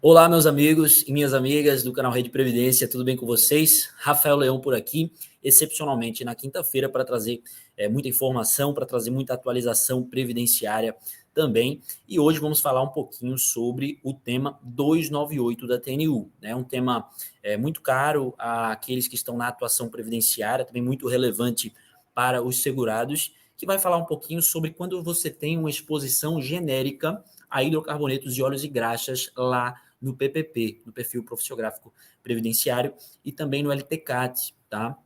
Olá, meus amigos e minhas amigas do canal Rede Previdência, tudo bem com vocês? Rafael Leão por aqui, excepcionalmente na quinta-feira, para trazer muita informação, para trazer muita atualização previdenciária também. E hoje vamos falar um pouquinho sobre o tema 298 da TNU. É um tema muito caro àqueles que estão na atuação previdenciária, também muito relevante para os segurados, que vai falar um pouquinho sobre quando você tem uma exposição genérica a hidrocarbonetos e óleos e graxas lá no PPP, no Perfil Profissiográfico Previdenciário, e também no LTCAT, tá?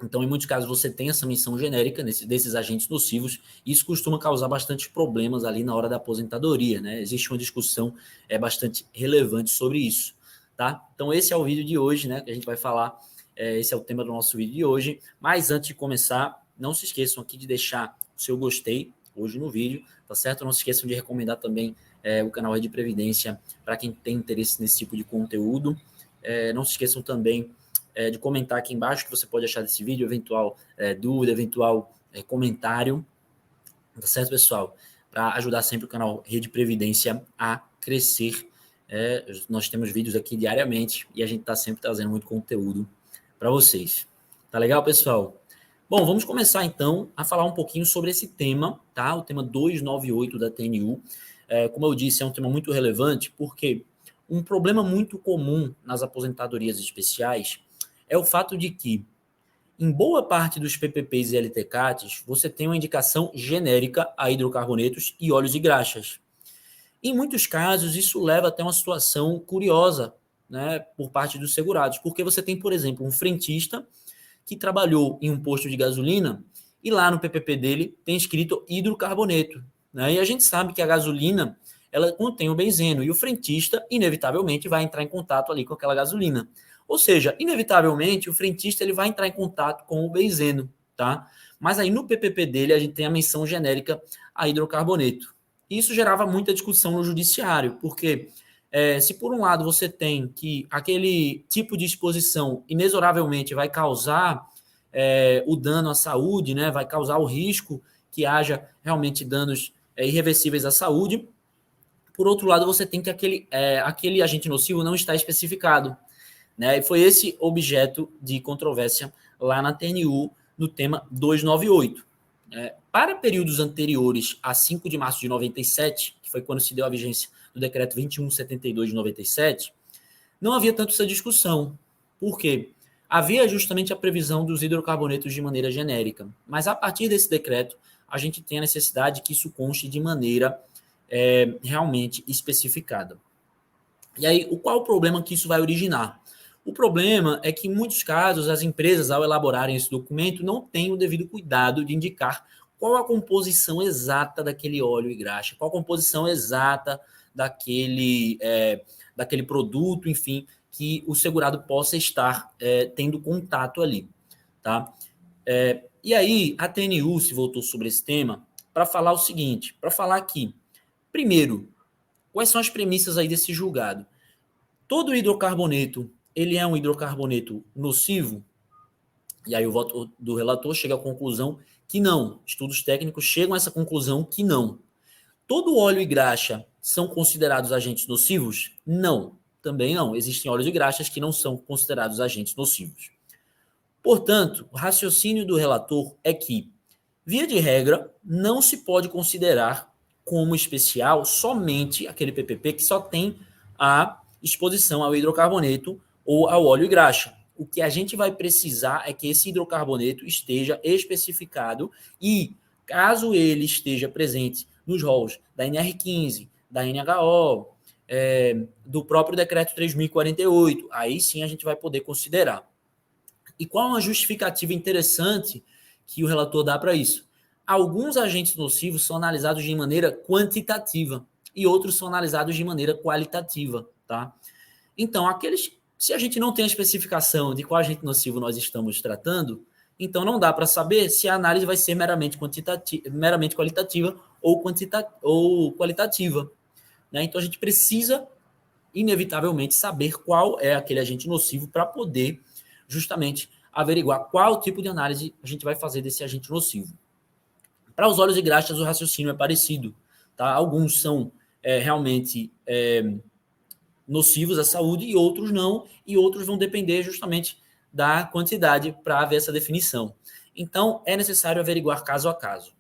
Então, em muitos casos, você tem essa menção genérica desses agentes nocivos, e isso costuma causar bastante problemas ali na hora da aposentadoria, né? Existe uma discussão bastante relevante sobre isso, tá? Então, esse é o vídeo de hoje, né? Que a gente vai falar, esse é o tema do nosso vídeo de hoje. Mas antes de começar, não se esqueçam aqui de deixar o seu gostei hoje no vídeo, tá certo? Não se esqueçam de recomendar também o canal Rede Previdência para quem tem interesse nesse tipo de conteúdo. Não se esqueçam também de comentar aqui embaixo o que você pode achar desse vídeo, eventual dúvida, eventual comentário, tá certo, pessoal? Para ajudar sempre o canal Rede Previdência a crescer. Nós temos vídeos aqui diariamente e a gente está sempre trazendo muito conteúdo para vocês. Tá legal, pessoal? Bom, vamos começar então a falar um pouquinho sobre esse tema, tá? O tema 298 da TNU. Como eu disse, é um tema muito relevante porque um problema muito comum nas aposentadorias especiais é o fato de que, em boa parte dos PPPs e LTCATs, você tem uma indicação genérica a hidrocarbonetos e óleos e graxas. Em muitos casos, isso leva até uma situação curiosa, né, por parte dos segurados, porque você tem, por exemplo, um frentista que trabalhou em um posto de gasolina e lá no PPP dele tem escrito hidrocarboneto, né? E a gente sabe que a gasolina ela contém o benzeno e o frentista inevitavelmente vai entrar em contato ali com aquela gasolina. Ou seja, inevitavelmente o frentista ele vai entrar em contato com o benzeno, tá? Mas aí no PPP dele a gente tem a menção genérica a hidrocarboneto. Isso gerava muita discussão no judiciário, porque se por um lado você tem que aquele tipo de exposição inexoravelmente vai causar o dano à saúde, né, vai causar o risco que haja realmente danos irreversíveis à saúde, por outro lado você tem que aquele agente nocivo não está especificado. Né, e foi esse objeto de controvérsia lá na TNU no tema 298. Para períodos anteriores a 5 de março de 97, que foi quando se deu a vigência do decreto 2172 de 97, não havia tanto essa discussão. Por quê? Havia justamente a previsão dos hidrocarbonetos de maneira genérica. Mas a partir desse decreto, a gente tem a necessidade que isso conste de maneira realmente especificada. E aí, qual o problema que isso vai originar? O problema é que, em muitos casos, as empresas, ao elaborarem esse documento, não têm o devido cuidado de indicar qual a composição exata daquele óleo e graxa, qual a composição exata daquele produto, enfim, que o segurado possa estar tendo contato ali, tá? E aí, a TNU se voltou sobre esse tema para falar o seguinte, para falar que, primeiro, quais são as premissas aí desse julgado? Todo hidrocarboneto, ele é um hidrocarboneto nocivo? E aí o voto do relator chega à conclusão que não. Estudos técnicos chegam a essa conclusão que não. Todo óleo e graxa são considerados agentes nocivos? Não, também não. Existem óleos e graxas que não são considerados agentes nocivos. Portanto, o raciocínio do relator é que, via de regra, não se pode considerar como especial somente aquele PPP que só tem a exposição ao hidrocarboneto ou ao óleo e graxa. O que a gente vai precisar é que esse hidrocarboneto esteja especificado e, caso ele esteja presente nos rolos da NR15, da NHO, do próprio decreto 3048, aí sim a gente vai poder considerar. E qual é uma justificativa interessante que o relator dá para isso? Alguns agentes nocivos são analisados de maneira quantitativa e outros são analisados de maneira qualitativa, tá? Então, se a gente não tem a especificação de qual agente nocivo nós estamos tratando, então não dá para saber se a análise vai ser meramente qualitativa ou qualitativa, né? Então, a gente precisa, inevitavelmente, saber qual é aquele agente nocivo para poder justamente averiguar qual tipo de análise a gente vai fazer desse agente nocivo. Para os óleos e graxas, o raciocínio é parecido. Tá? Alguns são realmente nocivos à saúde e outros não, e outros vão depender justamente da quantidade para haver essa definição. Então, é necessário averiguar caso a caso.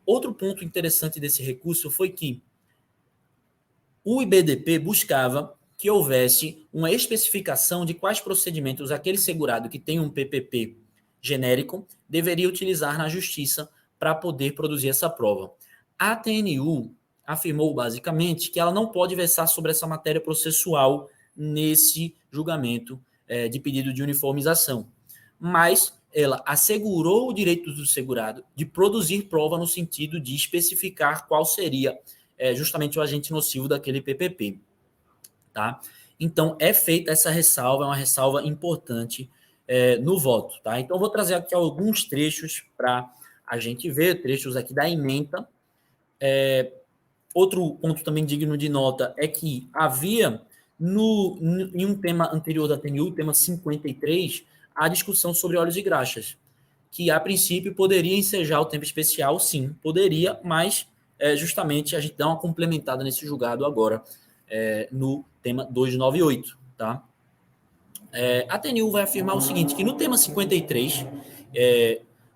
Outro ponto interessante desse recurso foi que o IBDP buscava que houvesse uma especificação de quais procedimentos aquele segurado que tem um PPP genérico deveria utilizar na justiça para poder produzir essa prova. A TNU afirmou basicamente que ela não pode versar sobre essa matéria processual nesse julgamento de pedido de uniformização, mas ela assegurou o direito do segurado de produzir prova no sentido de especificar qual seria justamente o agente nocivo daquele PPP. Tá? Então, é feita essa ressalva, é uma ressalva importante no voto. Tá? Então, vou trazer aqui alguns trechos para a gente ver, trechos aqui da ementa. Outro ponto também digno de nota é que havia, em um tema anterior da TNU, tema 53, a discussão sobre óleos e graxas, que a princípio poderia ensejar o tempo especial, sim, poderia, mas justamente a gente dá uma complementada nesse julgado agora, no tema 298, tá? A TNU vai afirmar o seguinte, que no tema 53,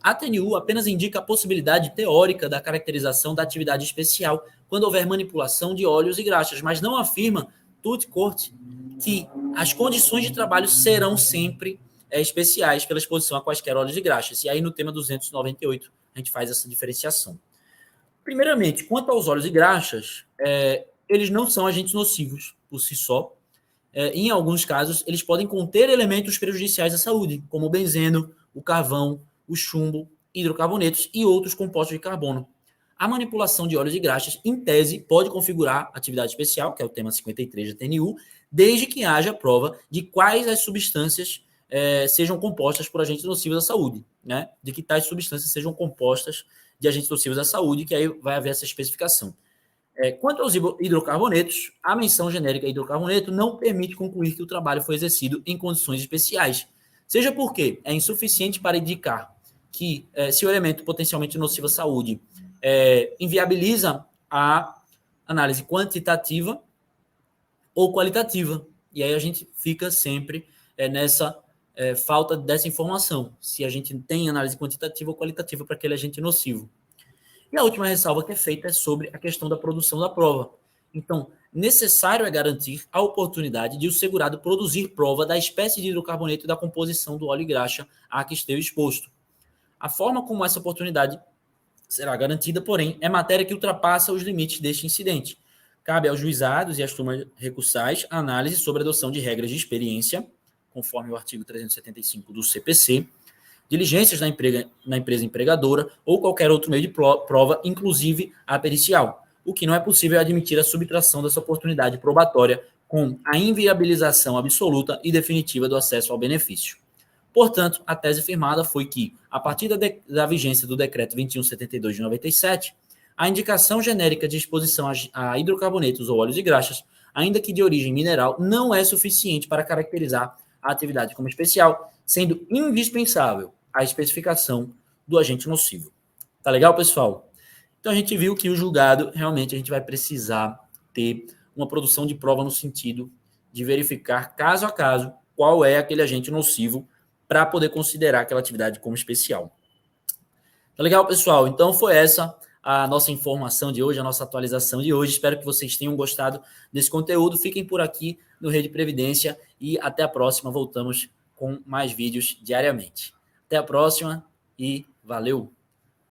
a TNU apenas indica a possibilidade teórica da caracterização da atividade especial quando houver manipulação de óleos e graxas, mas não afirma, tudo corte, que as condições de trabalho serão sempre especiais pela exposição a quaisquer óleos e graxas. E aí no tema 298 a gente faz essa diferenciação. Primeiramente, quanto aos óleos e graxas, eles não são agentes nocivos por si só. Em alguns casos, eles podem conter elementos prejudiciais à saúde, como o benzeno, o carvão, o chumbo, hidrocarbonetos e outros compostos de carbono. A manipulação de óleos e graxas, em tese, pode configurar atividade especial, que é o tema 53 da TNU, desde que haja prova de quais as substâncias sejam compostas por agentes nocivos à saúde, né? De que tais substâncias sejam compostas de agentes nocivos à saúde, que aí vai haver essa especificação. Quanto aos hidrocarbonetos, a menção genérica hidrocarboneto não permite concluir que o trabalho foi exercido em condições especiais, seja porque é insuficiente para indicar que se o elemento potencialmente nocivo à saúde inviabiliza a análise quantitativa ou qualitativa. E aí a gente fica sempre nessa falta dessa informação, se a gente tem análise quantitativa ou qualitativa para aquele agente nocivo. E a última ressalva que é feita é sobre a questão da produção da prova. Então, necessário é garantir a oportunidade de o segurado produzir prova da espécie de hidrocarboneto e da composição do óleo e graxa a que esteja exposto. A forma como essa oportunidade será garantida, porém, é matéria que ultrapassa os limites deste incidente. Cabe aos juizados e às turmas recursais a análise sobre a adoção de regras de experiência, conforme o artigo 375 do CPC, diligências na empresa empregadora ou qualquer outro meio de prova, inclusive a pericial. O que não é possível é admitir a subtração dessa oportunidade probatória com a inviabilização absoluta e definitiva do acesso ao benefício. Portanto, a tese firmada foi que, a partir da vigência do Decreto 2172 de 97, a indicação genérica de exposição a hidrocarbonetos ou óleos e graxas, ainda que de origem mineral, não é suficiente para caracterizar a atividade como especial, sendo indispensável a especificação do agente nocivo. Tá legal, pessoal? Então a gente viu que o julgado, realmente, a gente vai precisar ter uma produção de prova no sentido de verificar, caso a caso, qual é aquele agente nocivo para poder considerar aquela atividade como especial. Tá legal, pessoal? Então foi essa a nossa informação de hoje, a nossa atualização de hoje. Espero que vocês tenham gostado desse conteúdo. Fiquem por aqui no Rede Previdência e até a próxima. Voltamos com mais vídeos diariamente. Até a próxima e valeu!